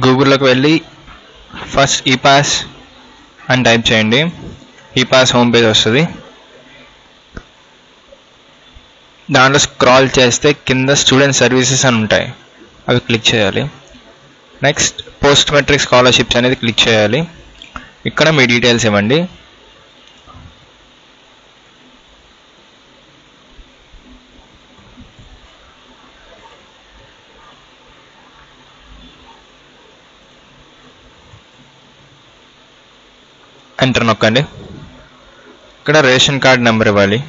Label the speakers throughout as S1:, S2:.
S1: గూగుల్లోకి వెళ్ళి first epass అని type చేయండి. ఈపాస్ హోమ్ పేజ్ వస్తుంది. దాంట్లో స్క్రాల్ చేస్తే కింద స్టూడెంట్ సర్వీసెస్ అని ఉంటాయి, అవి క్లిక్ చేయాలి. నెక్స్ట్ పోస్ట్ మెట్రిక్ స్కాలర్షిప్స్ అనేది క్లిక్ చేయాలి. ఇక్కడ మీ డీటెయిల్స్ ఇవ్వండి. ఎంటర్ నొక్కండి. ఇక్కడ రేషన్ కార్డ్ నెంబర్ ఇవ్వాలి.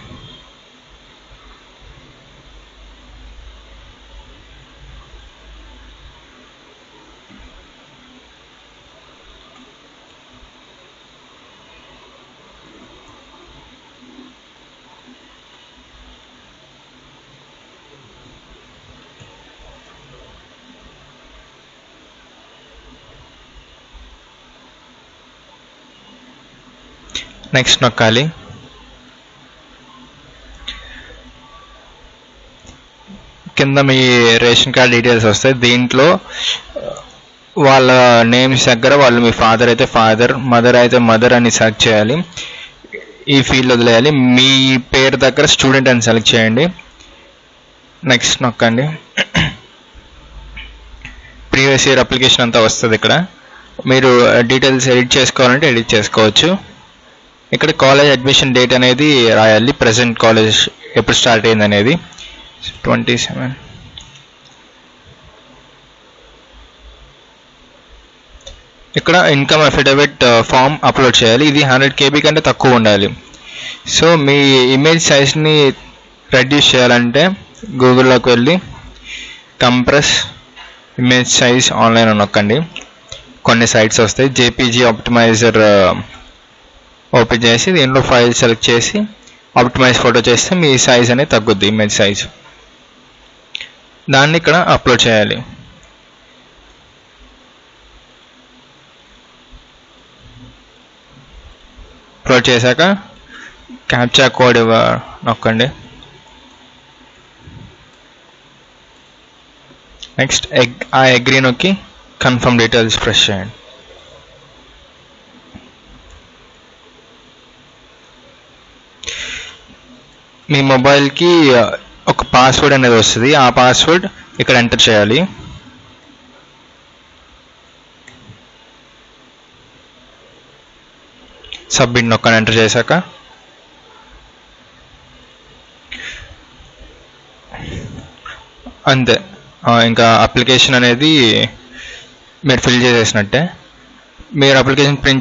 S1: నెక్స్ట్ నొక్కాలి. కింద మీ రేషన్ కార్డ్ డీటెయిల్స్ వస్తాయి. దీంట్లో వాళ్ళ నేమ్స్ దగ్గర వాళ్ళు మీ ఫాదర్ అయితే ఫాదర్, మదర్ అయితే మదర్ అని సెలెక్ట్ చేయాలి. ఈ ఫీల్డ్ వదిలేయాలి. మీ పేరు దగ్గర స్టూడెంట్ అని సెలెక్ట్ చేయండి. నెక్స్ట్ నొక్కండి. ప్రీవియస్ ఇయర్ అప్లికేషన్ అంతా వస్తుంది. ఇక్కడ మీరు డీటెయిల్స్ ఎడిట్ చేసుకోవాలంటే ఎడిట్ చేసుకోవచ్చు. ఇక్కడ కాలేజ్ అడ్మిషన్ డేట్ అనేది రాయాలి. ప్రజెంట్ కాలేజ్ ఎప్పుడు స్టార్ట్ అయింది అనేది 27. ఇక్కడ ఇన్కమ్ అఫిడవిట్ ఫామ్ అప్లోడ్ చేయాలి. ఇది 100 KB కంటే తక్కువ ఉండాలి. సో మీ ఇమేజ్ సైజ్ని రెడ్యూస్ చేయాలంటే గూగుల్లోకి వెళ్ళి కంప్రెస్ ఇమేజ్ సైజ్ ఆన్లైన్ అని నొక్కండి. కొన్ని సైట్స్ వస్తాయి. JPG ఆప్టిమైజర్ ఓపెన్ చేసి దీంట్లో ఫైల్ సెలెక్ట్ చేసి ఆప్టిమైజ్ ఫోటో చేస్తే మీ సైజ్ అనేది తగ్గుద్ది, ఇమేజ్ సైజ్. దాన్ని ఇక్కడ అప్లోడ్ చేయాలి. అప్లోడ్ చేశాక క్యాప్చా కోడ్ నొక్కండి. నెక్స్ట్ ఆ అగ్రీ నొక్కి కన్ఫర్మ్ డీటెయిల్స్ ప్రెస్ చేయండి. మీ మొబైల్కి ఒక పాస్వర్డ్ అనేది వస్తుంది. ఆ పాస్వర్డ్ ఇక్కడ ఎంటర్ చేయాలి. సబ్మిట్ నొక్కని ఎంటర్ చేశాక అంతే, ఇంకా అప్లికేషన్ అనేది మీరు ఫిల్ చేసేసినట్టే. మీరు అప్లికేషన్ ప్రింట్